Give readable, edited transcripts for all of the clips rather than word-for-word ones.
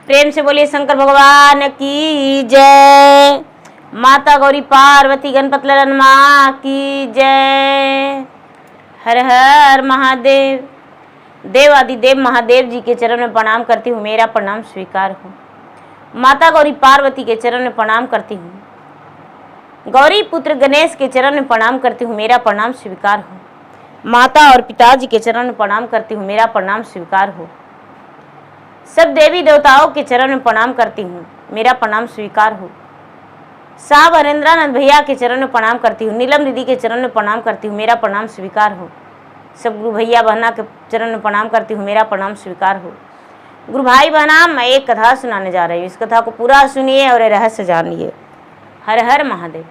प्रेम से बोलिए शंकर भगवान की जय। माता गौरी पार्वती गणपत ललन माँ की जय। हर हर महादेव। देव आदिदेव महादेव जी के चरण में प्रणाम करती हूँ, मेरा प्रणाम स्वीकार हो। माता गौरी पार्वती के चरण में प्रणाम करती हूँ, गौरी पुत्र गणेश के चरण में प्रणाम करती हूँ, मेरा प्रणाम स्वीकार हो। माता और पिताजी के चरण में प्रणाम करती हूँ, मेरा प्रणाम स्वीकार हो। सब देवी देवताओं के चरण में प्रणाम करती हूँ, मेरा प्रणाम स्वीकार हो। साहब हरेंद्रानंद भैया के चरण में प्रणाम करती हूँ, नीलम दीदी के चरण में प्रणाम करती हूँ, मेरा प्रणाम स्वीकार हो। सब गुरु भैया बहना के चरण में प्रणाम करती हूँ, मेरा प्रणाम स्वीकार हो। गुरु भाई बहना, मैं एक कथा सुनाने जा रही हूँ, इस कथा को पूरा सुनिए और रहस्य जानिए। हर हर महादेव।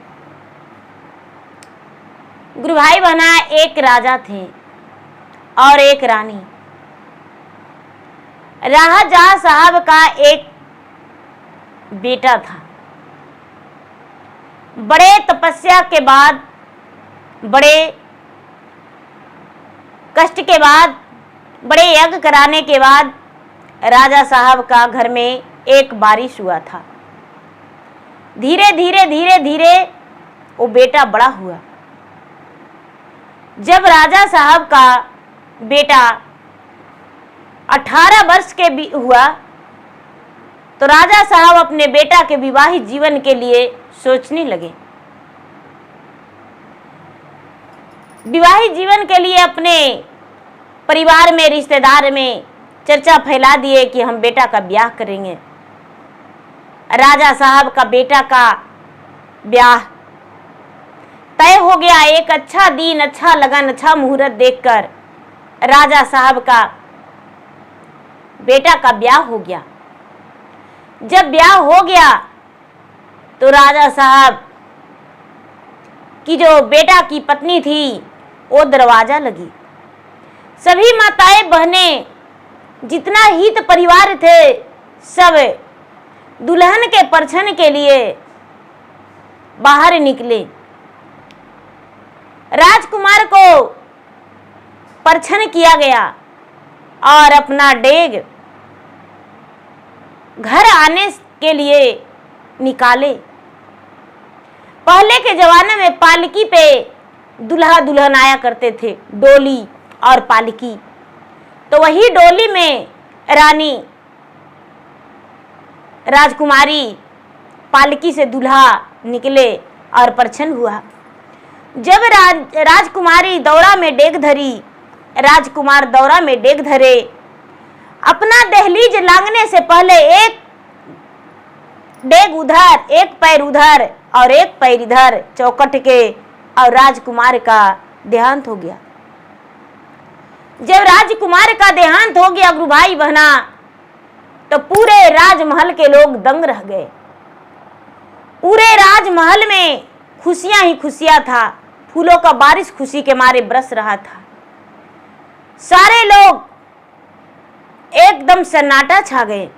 गुरु भाई बहना, एक राजा थे और एक रानी। राजा साहब का एक बेटा था। बड़े तपस्या के बाद, बड़े कष्ट के बाद, बड़े यज्ञ कराने के बाद राजा साहब का घर में एक बारिश हुआ था। धीरे धीरे धीरे धीरे वो बेटा बड़ा हुआ। जब राजा साहब का बेटा 18 वर्ष के भी हुआ तो राजा साहब अपने बेटा के विवाहित जीवन के लिए सोचने लगे। विवाहित जीवन के लिए अपने परिवार में, रिश्तेदार में चर्चा फैला दिए कि हम बेटा का ब्याह करेंगे। राजा साहब का बेटा का ब्याह तय हो गया। एक अच्छा दिन, अच्छा लगन, अच्छा मुहूर्त देखकर राजा साहब का बेटा का ब्याह हो गया। जब ब्याह हो गया तो राजा साहब की जो बेटा की पत्नी थी वो दरवाजा लगी। सभी माताएं बहनें, जितना हित परिवार थे, सब दुल्हन के परछन के लिए बाहर निकले। राजकुमार को परछन किया गया और अपना डेग घर आने के लिए निकाले। पहले के जमाने में पालकी पे दुल्हा दुल्हन आया करते थे, डोली और पालकी। तो वही डोली में रानी राजकुमारी पालकी से दुल्हा निकले और परछन हुआ। जब राजकुमारी दौरा में डेग धरी, राजकुमार दौरा में डेग धरे, अपना दहलीज लांघने से पहले एक डेग उधर, एक पैर उधर और एक पैर इधर चौकट के, और राजकुमार का देहांत हो गया। जब राजकुमार का देहांत हो गया गुरु भाई बहना, तो पूरे राजमहल के लोग दंग रह गए। पूरे राजमहल में खुशियां ही खुशियां था। फूलों का बारिश खुशी के मारे बरस रहा था। सारे लोग एकदम सन्नाटा छा गए।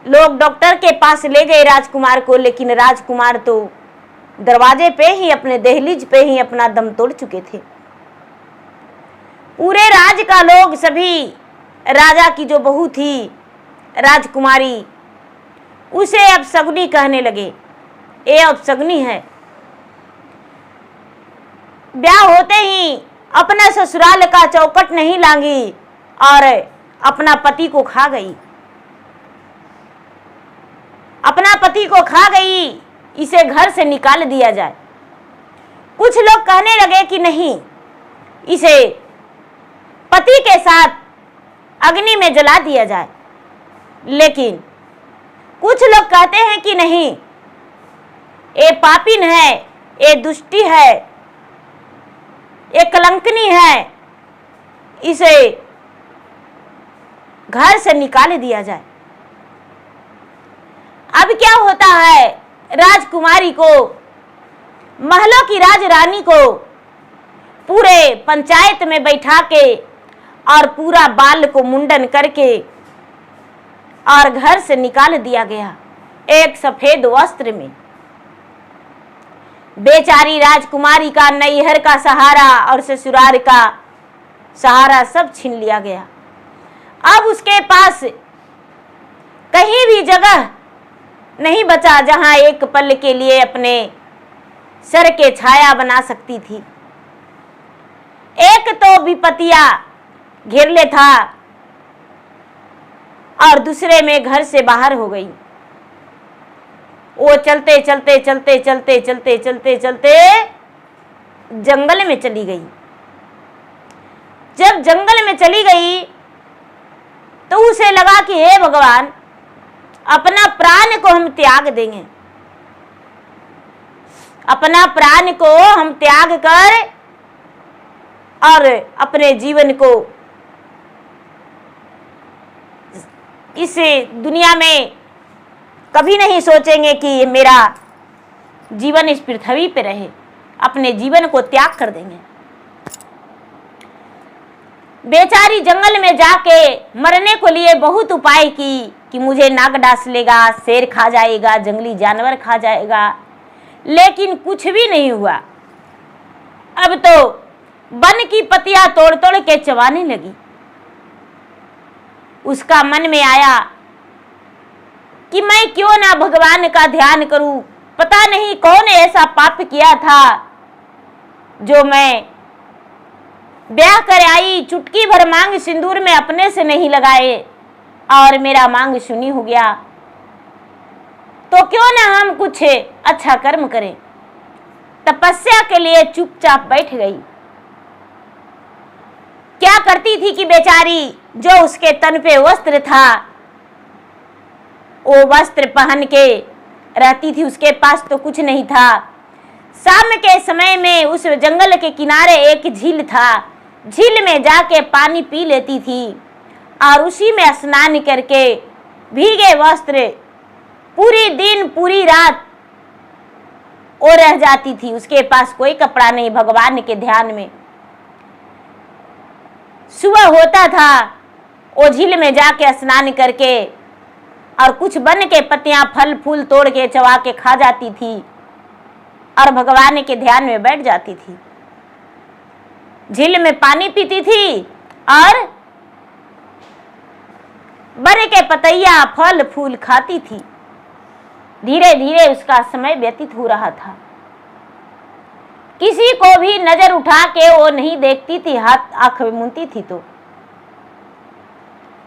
लोग डॉक्टर के पास ले गए राजकुमार को, लेकिन राजकुमार तो दरवाजे पे ही, अपने दहलीज पे ही अपना दम तोड़ चुके थे। पूरे राज का लोग, सभी राजा की जो बहू थी राजकुमारी, उसे अपशगुनी कहने लगे। ये अपशगुनी है। ब्याह होते ही अपना ससुराल का चौकट नहीं लांगी और अपना पति को खा गई। अपना पति को खा गई, इसे घर से निकाल दिया जाए। कुछ लोग कहने लगे कि नहीं, इसे पति के साथ अग्नि में जला दिया जाए। लेकिन कुछ लोग कहते हैं कि नहीं, ये पापिन है, ये दुष्टी है, ये कलंकनी है, इसे घर से निकाल दिया जाए। अब क्या होता है, राजकुमारी को, महलों की राजरानी को पूरे पंचायत में बैठा के और पूरा बाल को मुंडन करके और घर से निकाल दिया गया एक सफेद वस्त्र में। बेचारी राजकुमारी का नैहर का सहारा और ससुराल का सहारा सब छीन लिया गया। अब उसके पास कहीं भी जगह नहीं बचा जहां एक पल के लिए अपने सर के छाया बना सकती थी। एक तो विपत्तियां घेर ले था और दूसरे में घर से बाहर हो गई। वो चलते चलते चलते चलते चलते चलते चलते जंगल में चली गई। जब जंगल में चली गई तो उसे लगा कि हे भगवान, अपना प्राण को हम त्याग देंगे, अपना प्राण को हम त्याग कर और अपने जीवन को इस दुनिया में कभी नहीं सोचेंगे कि मेरा जीवन इस पृथ्वी पे रहे, अपने जीवन को त्याग कर देंगे। बेचारी जंगल में जाके मरने को लिए बहुत उपाय की कि मुझे नाग डांस लेगा, शेर खा जाएगा, जंगली जानवर खा जाएगा, लेकिन कुछ भी नहीं हुआ। अब तो वन की पत्तियां तोड़ तोड़ के चबाने लगी। उसका मन में आया कि मैं क्यों ना भगवान का ध्यान करूं, पता नहीं कौन ऐसा पाप किया था जो मैं ब्याह कर आई, चुटकी भर मांग सिंदूर में अपने से नहीं लगाए और मेरा मांग सुनी हो गया। तो क्यों ना हम कुछ अच्छा कर्म करें। तपस्या के लिए चुपचाप बैठ गई। क्या करती थी कि बेचारी जो उसके तन पे वस्त्र था वो वस्त्र पहन के रहती थी, उसके पास तो कुछ नहीं था। शाम के समय में उस जंगल के किनारे एक झील था, झील में जाके पानी पी लेती थी और उसी में स्नान करके भीगे वस्त्र पूरी दिन पूरी रात वो रह जाती थी। उसके पास कोई कपड़ा नहीं, भगवान के ध्यान में। सुबह होता था वो झील में जाके स्नान करके और कुछ वन के पत्तियां फल फूल तोड़ के चबा के खा जाती थी और भगवान के ध्यान में बैठ जाती थी। झील में पानी पीती थी और वन के पतैया फल फूल खाती थी। धीरे धीरे उसका समय व्यतीत हो रहा था। किसी को भी नजर उठा के वो नहीं देखती थी, हाथ आंख मूंदती थी तो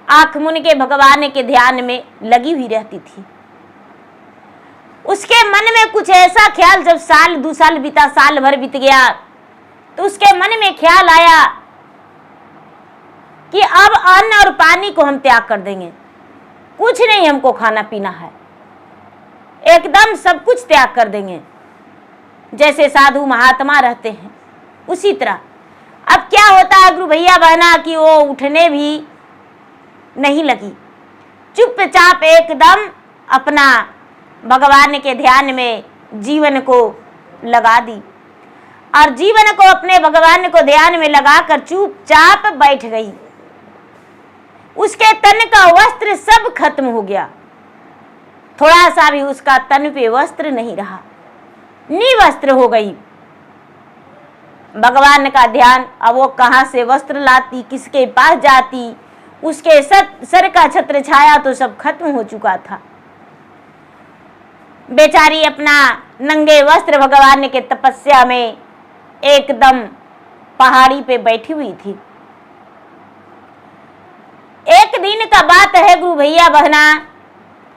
आंख मूंद के भगवान के ध्यान में लगी हुई रहती थी। उसके मन में कुछ ऐसा ख्याल, जब साल 2 साल बीता, साल भर बीत गया, तो उसके मन में ख्याल आया कि अब अन्न और पानी को हम त्याग कर देंगे, कुछ नहीं हमको खाना पीना है, एकदम सब कुछ त्याग कर देंगे। जैसे साधु महात्मा रहते हैं उसी तरह। अब क्या होता है गुरु भैया बहना कि वो उठने भी नहीं लगी, चुपचाप एकदम अपना भगवान के ध्यान में जीवन को लगा दी और जीवन को अपने भगवान को ध्यान में लगाकर चुपचाप बैठ गई। उसके तन का वस्त्र सब खत्म हो गया, थोड़ा सा भी उसका तन पे वस्त्र नहीं रहा, निवस्त्र हो गई। भगवान का ध्यान, अब वो कहां से वस्त्र लाती, किसके पास जाती, उसके सर का छत्र छाया तो सब खत्म हो चुका था। बेचारी अपना नंगे वस्त्र भगवान के तपस्या में एकदम पहाड़ी पे बैठी हुई थी। एक दिन का बात है गुरु भैया बहना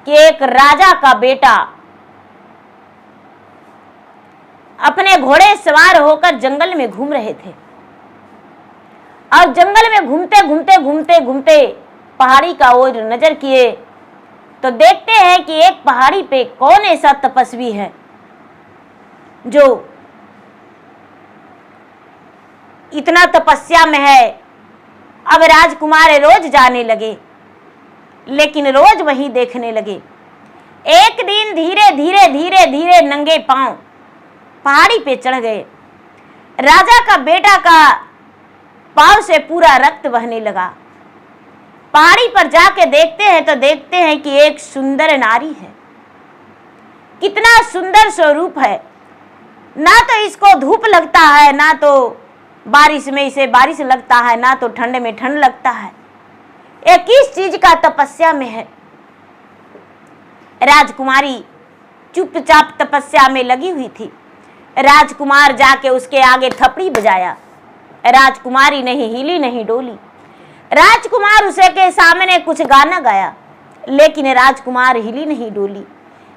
कि एक राजा का बेटा अपने घोड़े सवार होकर जंगल में घूम रहे थे और जंगल में घूमते घूमते घूमते घूमते पहाड़ी का ओर नजर किए तो देखते हैं कि एक पहाड़ी पे कौन ऐसा तपस्वी है जो इतना तपस्या में है। अब राजकुमार रोज जाने लगे, लेकिन रोज वहीं देखने लगे। एक दिन धीरे धीरे धीरे धीरे नंगे पांव पहाड़ी पे चढ़ गए। राजा का बेटा का पांव से पूरा रक्त बहने लगा। पहाड़ी पर जाके देखते हैं तो देखते हैं कि एक सुंदर नारी है। कितना सुंदर स्वरूप है, ना तो इसको धूप लगता है, ना तो बारिश में इसे बारिश लगता है, ना तो ठंड में ठंड लगता है। ये किस चीज का तपस्या में है। राजकुमारी चुपचाप तपस्या में लगी हुई थी। राजकुमार जाके उसके आगे थपड़ी बजाया। राजकुमारी नहीं हिली नहीं डोली। राजकुमार उसे के सामने कुछ गाना गाया, लेकिन राजकुमार हिली नहीं डोली।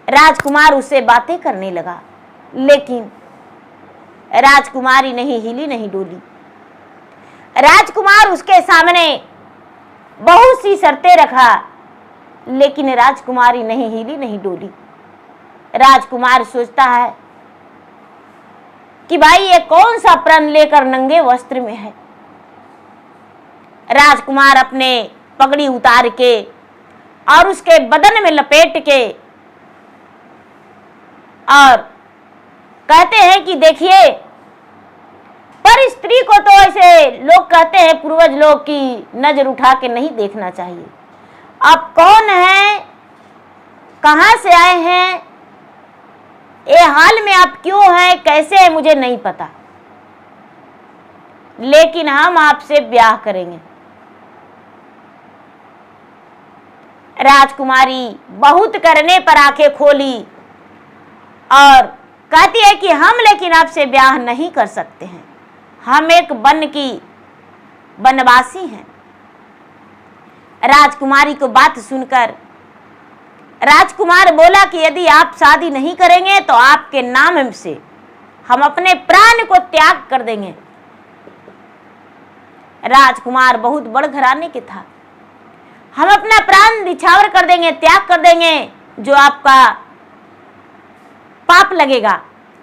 राजकुमार उससे बातें करने लगा, लेकिन राजकुमारी नहीं हिली नहीं डोली। राजकुमार उसके सामने बहुत सी शर्तें रखा, लेकिन राजकुमारी नहीं हिली नहीं डोली। राजकुमार सोचता है कि भाई ये कौन सा प्रण लेकर नंगे वस्त्र में है। राजकुमार अपने पगड़ी उतार के और उसके बदन में लपेट के और कहते हैं कि देखिए, पर स्त्री को तो ऐसे लोग कहते हैं, पूर्वज लोग, की नजर उठा के नहीं देखना चाहिए। आप कौन हैं, कहां से आए हैं, ये हाल में आप क्यों हैं, कैसे हैं, मुझे नहीं पता, लेकिन हम आपसे ब्याह करेंगे। राजकुमारी बहुत करने पर आंखें खोली और कहती है कि हम लेकिन आपसे ब्याह नहीं कर सकते हैं, हम एक वन की वनवासी हैं। राजकुमारी को बात सुनकर राजकुमार बोला कि यदि आप शादी नहीं करेंगे तो आपके नाम से हम अपने प्राण को त्याग कर देंगे। राजकुमार बहुत बड़ घराने के था। हम अपना प्राण निछावर कर देंगे, त्याग कर देंगे, जो आपका पाप लगेगा,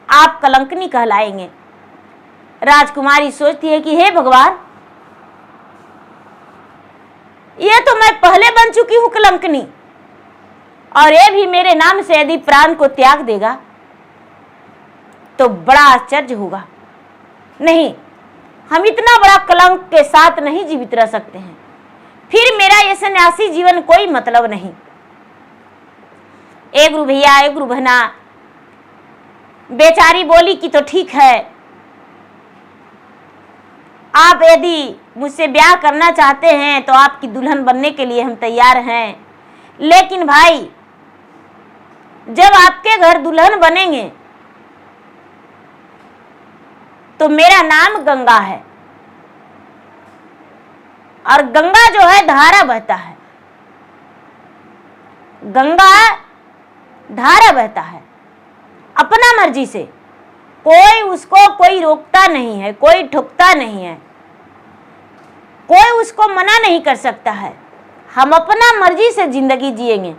आप कलंकनी कहलाएंगे। राजकुमारी सोचती है कि हे भगवान, ये तो मैं पहले बन चुकी हूं कलंकनी, और ये भी मेरे नाम से यदि प्राण को त्याग देगा तो बड़ा आश्चर्य होगा। नहीं, हम इतना बड़ा कलंक के साथ नहीं जीवित रह सकते हैं, फिर मेरा ये सन्यासी जीवन कोई मतलब नहीं। ए गुरु भैया, ए गुरु बहना, बेचारी बोली कि तो ठीक है, आप यदि मुझसे ब्याह करना चाहते हैं तो आपकी दुल्हन बनने के लिए हम तैयार हैं, लेकिन भाई जब आपके घर दुल्हन बनेंगे तो मेरा नाम गंगा है, और गंगा जो है धारा बहता है, गंगा धारा बहता है अपना मर्जी से, कोई उसको कोई रोकता नहीं है, कोई ठुकता नहीं है, कोई उसको मना नहीं कर सकता है। हम अपना मर्जी से जिंदगी जिएंगे।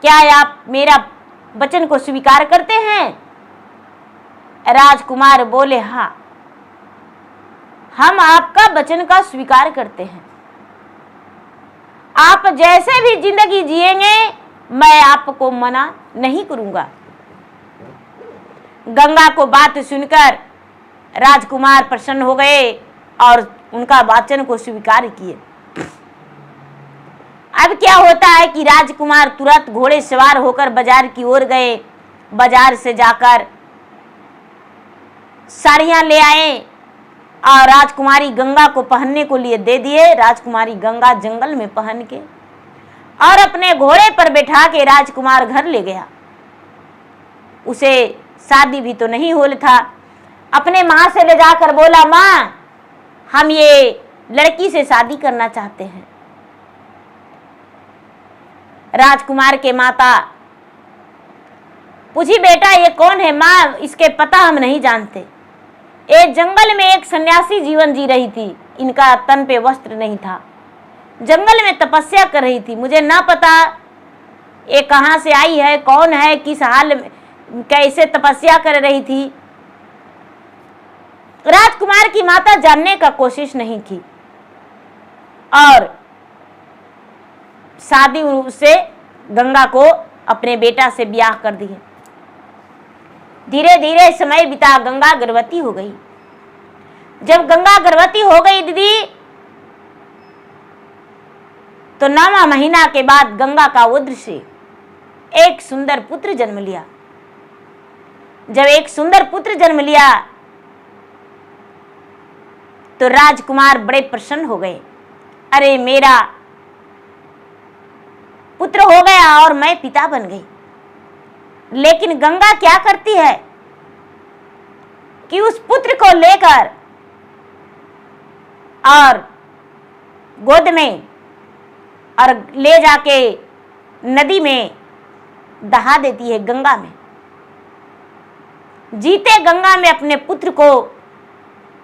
क्या आप मेरा वचन को स्वीकार करते हैं? राजकुमार बोले, हाँ, हम आपका वचन का स्वीकार करते हैं। आप जैसे भी जिंदगी जिएंगे मैं आपको मना नहीं करूंगा। गंगा को बात सुनकर राजकुमार प्रसन्न हो गए और उनका वचन को स्वीकार किए। अब क्या होता है कि राजकुमार तुरंत घोड़े सवार होकर बाजार की ओर गए। बाजार से जाकर साड़ियां ले आए और राजकुमारी गंगा को पहनने को लिए दे दिए। राजकुमारी गंगा जंगल में पहन के और अपने घोड़े पर बैठा के राजकुमार घर ले गया। उसे शादी भी तो नहीं हो था। अपने माँ से ले जाकर बोला, माँ, हम ये लड़की से शादी करना चाहते हैं। राजकुमार के माता पूछी, बेटा ये कौन है? माँ, इसके पता हम नहीं जानते। ये जंगल में एक सन्यासी जीवन जी रही थी, इनका तन पे वस्त्र नहीं था, जंगल में तपस्या कर रही थी, मुझे ना पता ये कहाँ से आई है, कौन है, किस हाल में, कैसे तपस्या कर रही थी। राजकुमार की माता जानने का कोशिश नहीं की और शादी से गंगा को अपने बेटा से ब्याह कर दिए। धीरे धीरे समय बीता, गंगा गर्भवती हो गई। जब गंगा गर्भवती हो गई दीदी, तो 9वां महीना के बाद गंगा का उदर से एक सुंदर पुत्र जन्म लिया। जब एक सुंदर पुत्र जन्म लिया तो राजकुमार बड़े प्रसन्न हो गए। अरे, मेरा पुत्र हो गया और मैं पिता बन गई। लेकिन गंगा क्या करती है कि उस पुत्र को लेकर और गोद में और ले जाके नदी में दहा देती है, गंगा में। जीते गंगा में अपने पुत्र को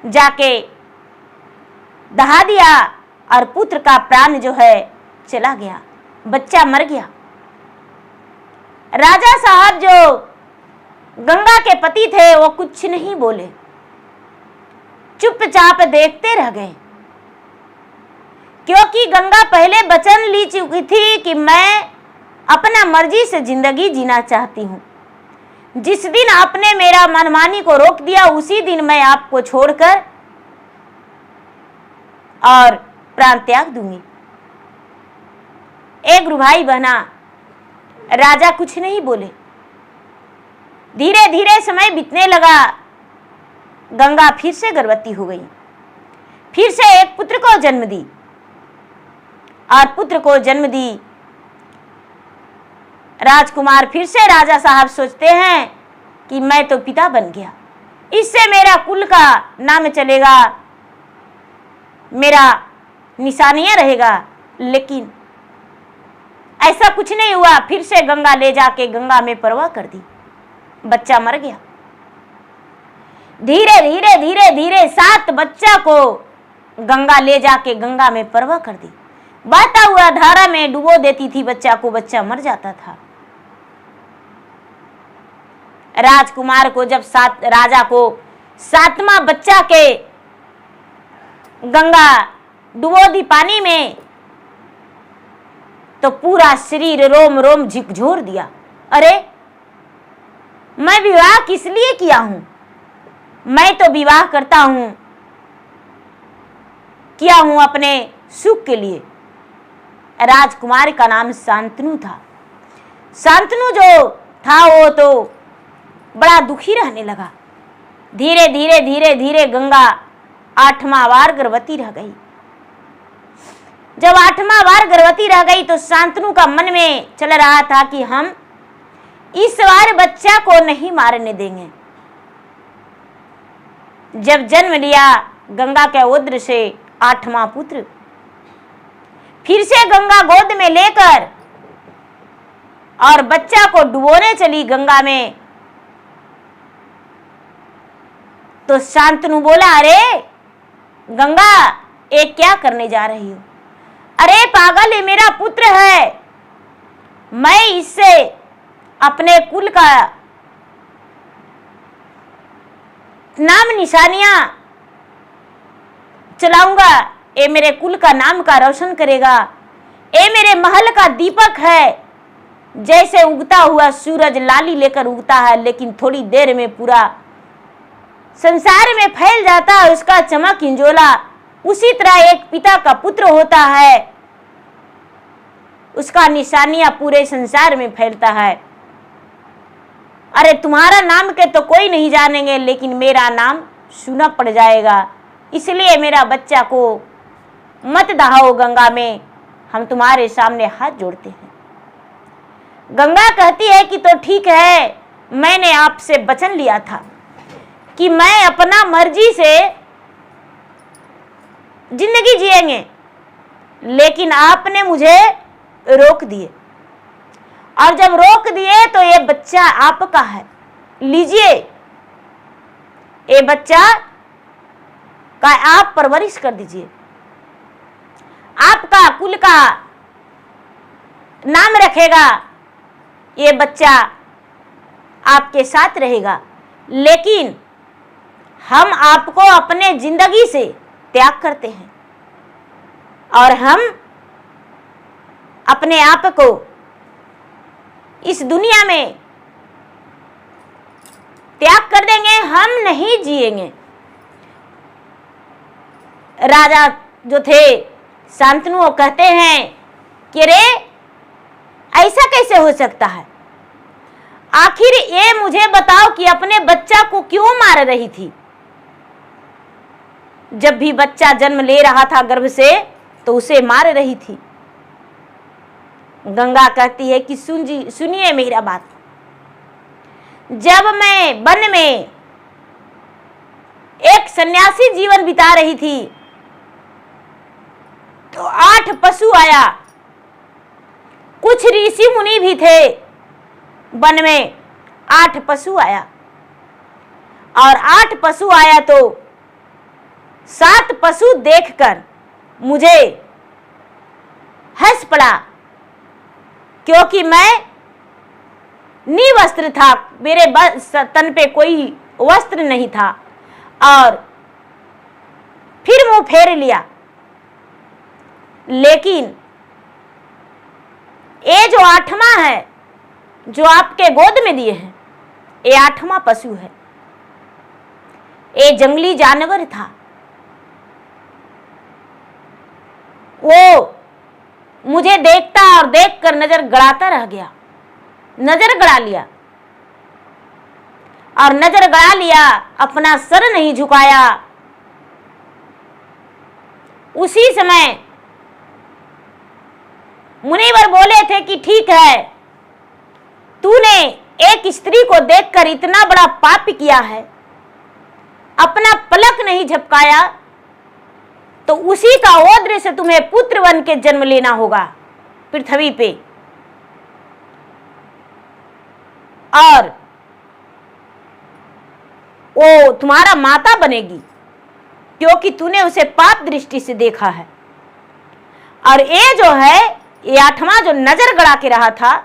जाके दहा दिया और पुत्र का प्राण जो है चला गया, बच्चा मर गया। राजा साहब जो गंगा के पति थे वो कुछ नहीं बोले, चुपचाप देखते रह गए, क्योंकि गंगा पहले वचन ली चुकी थी कि मैं अपना मर्जी से जिंदगी जीना चाहती हूँ। जिस दिन आपने मेरा मनमानी को रोक दिया उसी दिन मैं आपको छोड़कर और प्राण त्याग दूंगी। एक भाई बहना, राजा कुछ नहीं बोले। धीरे धीरे समय बीतने लगा। गंगा फिर से गर्भवती हो गई, फिर से एक पुत्र को जन्म दी और पुत्र को जन्म दी। राजकुमार फिर से राजा साहब सोचते हैं कि मैं तो पिता बन गया, इससे मेरा कुल का नाम चलेगा, मेरा निशानियां रहेगा। लेकिन ऐसा कुछ नहीं हुआ। फिर से गंगा ले जाके गंगा में परवाह कर दी, बच्चा मर गया। धीरे धीरे धीरे धीरे 7 बच्चा को गंगा ले जाके गंगा में परवाह कर दी। बहता हुआ धारा में डुबो देती थी बच्चा को, बच्चा मर जाता था। राजकुमार को जब राजा को 7वां बच्चा के गंगा डुबो दी पानी में, तो पूरा शरीर रोम रोम झकझोर दिया। अरे मैं विवाह किस लिए किया हूं? मैं तो विवाह किया हूं अपने सुख के लिए। राजकुमार का नाम शांतनु था। शांतनु जो था वो तो बड़ा दुखी रहने लगा। धीरे धीरे धीरे धीरे गंगा 8वां बार गर्भवती रह गई। जब 8वां बार गर्भवती रह गई तो शांतनु का मन में चल रहा था कि हम इस बार बच्चा को नहीं मारने देंगे। जब जन्म लिया गंगा के उदर से 8वां पुत्र, फिर से गंगा गोद में लेकर और बच्चा को डुबोने चली गंगा में, तो शांतनु बोला, अरे गंगा ये क्या करने जा रही हो? अरे पागल, ये मेरा पुत्र है, मैं इससे अपने कुल का नाम निशानियां चलाऊंगा, ये मेरे कुल का नाम का रोशन करेगा, ये मेरे महल का दीपक है। जैसे उगता हुआ सूरज लाली लेकर उगता है, लेकिन थोड़ी देर में पूरा संसार में फैल जाता है उसका चमक इंजोला, उसी तरह एक पिता का पुत्र होता है, उसका निशानियां पूरे संसार में फैलता है। अरे तुम्हारा नाम के तो कोई नहीं जानेंगे, लेकिन मेरा नाम सुना पड़ जाएगा, इसलिए मेरा बच्चा को मत दहाओ गंगा में, हम तुम्हारे सामने हाथ जोड़ते हैं। गंगा कहती है कि तो ठीक है, मैंने आपसे वचन लिया था कि मैं अपना मर्जी से जिंदगी जिएंगे, लेकिन आपने मुझे रोक दिए, और जब रोक दिए तो ये बच्चा आपका है, लीजिए, ये बच्चा का आप परवरिश कर दीजिए, आपका कुल का नाम रखेगा, ये बच्चा आपके साथ रहेगा, लेकिन हम आपको अपने जिंदगी से त्याग करते हैं और हम अपने आप को इस दुनिया में त्याग कर देंगे, हम नहीं जिएंगे। राजा जो थे शांतनु कहते हैं कि रे ऐसा कैसे हो सकता है? आखिर ये मुझे बताओ कि अपने बच्चा को क्यों मार रही थी? जब भी बच्चा जन्म ले रहा था गर्भ से तो उसे मार रही थी। गंगा कहती है कि सुनिए मेरा बात। जब मैं वन में एक सन्यासी जीवन बिता रही थी तो 8 पशु आया। कुछ ऋषि मुनि भी थे वन में। 8 पशु आया और 8 पशु आया तो 7 पशु देखकर मुझे हंस पड़ा, क्योंकि मैं निवस्त्र था, मेरे तन पे कोई वस्त्र नहीं था। और फिर मुंह फेर लिया। लेकिन ये जो 8वां है जो आपके गोद में दिए हैं, ये 8वां पशु है। ये जंगली जानवर था। वो मुझे देखता और देखकर नजर गड़ाता रह गया। नजर गड़ा लिया और नजर गड़ा लिया, अपना सर नहीं झुकाया। उसी समय मुनिवर बोले थे कि ठीक है, तूने एक स्त्री को देखकर इतना बड़ा पाप किया है, अपना पलक नहीं झपकाया, तो उसी का ओद्र से तुम्हें पुत्र बन के जन्म लेना होगा पृथ्वी पे। और वो तुम्हारा माता बनेगी, क्योंकि तूने उसे पाप दृष्टि से देखा है। और ये जो है, ये 8वां जो नजर गड़ा के रहा था,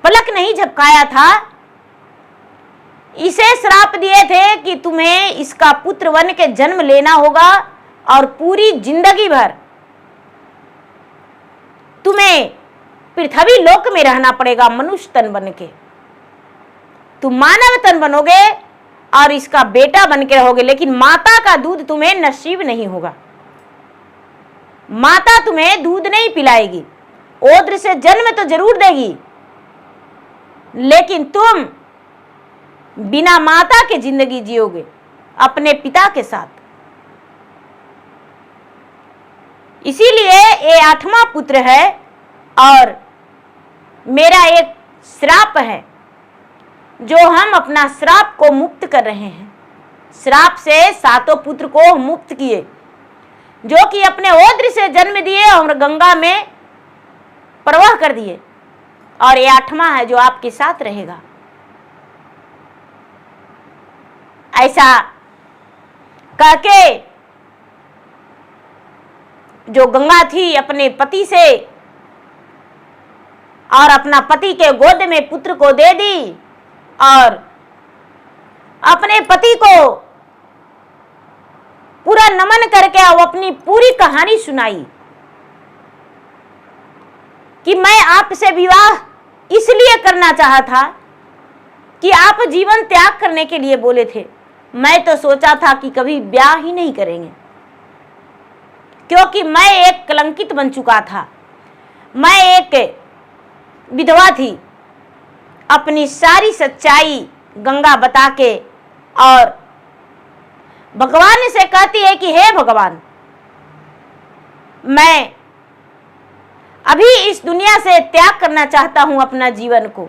पलक नहीं झपकाया था, इसे श्राप दिए थे कि तुम्हें इसका पुत्र बन के जन्म लेना होगा और पूरी जिंदगी भर तुम्हें पृथ्वी लोक में रहना पड़ेगा मनुष्य तन बन के। तुम मानव तन बनोगे और इसका बेटा बन के रहोगे, लेकिन माता का दूध तुम्हें नसीब नहीं होगा। माता तुम्हें दूध नहीं पिलाएगी, ओद्र से जन्म तो जरूर देगी, लेकिन तुम बिना माता के जिंदगी जियोगे अपने पिता के साथ। इसीलिए ये 8वां पुत्र है और मेरा एक श्राप है, जो हम अपना श्राप को मुक्त कर रहे हैं। श्राप से 7 पुत्र को मुक्त किए, जो कि अपने ओद्र से जन्म दिए और गंगा में प्रवाह कर दिए। और ये 8वां है जो आपके साथ रहेगा। ऐसा कहके जो गंगा थी अपने पति से और अपना पति के गोद में पुत्र को दे दी और अपने पति को पूरा नमन करके वो अपनी पूरी कहानी सुनाई कि मैं आपसे विवाह इसलिए करना चाहा था कि आप जीवन त्याग करने के लिए बोले थे। मैं तो सोचा था कि कभी ब्याह ही नहीं करेंगे, क्योंकि मैं एक कलंकित बन चुका था। मैं एक विधवा थी। अपनी सारी सच्चाई गंगा बता के और भगवान से कहती है कि हे भगवान, मैं अभी इस दुनिया से त्याग करना चाहता हूं अपना जीवन को।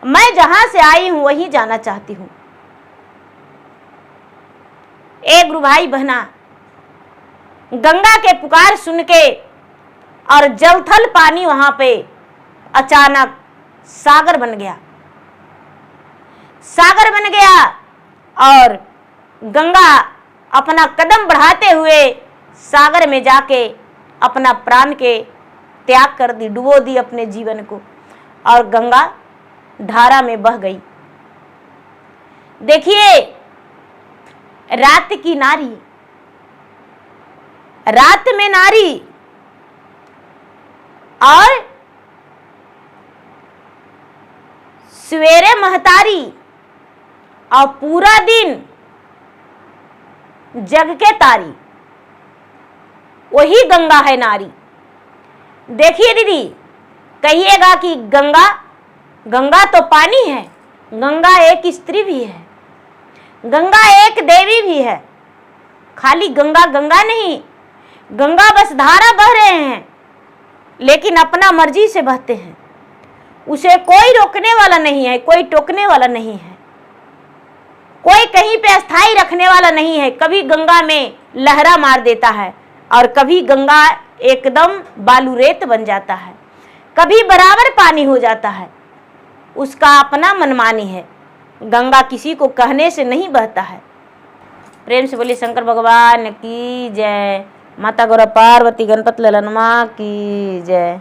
मैं जहां से आई हूं वहीं जाना चाहती हूं। एक गुरु भाई बहना गंगा के पुकार सुन के और जलथल पानी वहां पे अचानक सागर बन गया। सागर बन गया और गंगा अपना कदम बढ़ाते हुए सागर में जाके अपना प्राण के त्याग कर दी, डुबो दी अपने जीवन को, और गंगा धारा में बह गई। देखिए, रात की नारी, रात में नारी और सवेरे महतारी और पूरा दिन जग के तारी, वही गंगा है नारी। देखिए दीदी, कहिएगा कि गंगा, गंगा तो पानी है, गंगा एक स्त्री भी है, गंगा एक देवी भी है। खाली गंगा गंगा नहीं, गंगा बस धारा बह रहे हैं, लेकिन अपना मर्जी से बहते हैं। उसे कोई रोकने वाला नहीं है, कोई टोकने वाला नहीं है, कोई कहीं पे अस्थाई रखने वाला नहीं है। कभी गंगा में लहरा मार देता है और कभी गंगा एकदम बालू रेत बन जाता है, कभी बराबर पानी हो जाता है। उसका अपना मनमानी है। गंगा किसी को कहने से नहीं बहता है। प्रेम से बोलिए शंकर भगवान की जय। माता गौरा पार्वती गणपत ललन माँ की जय।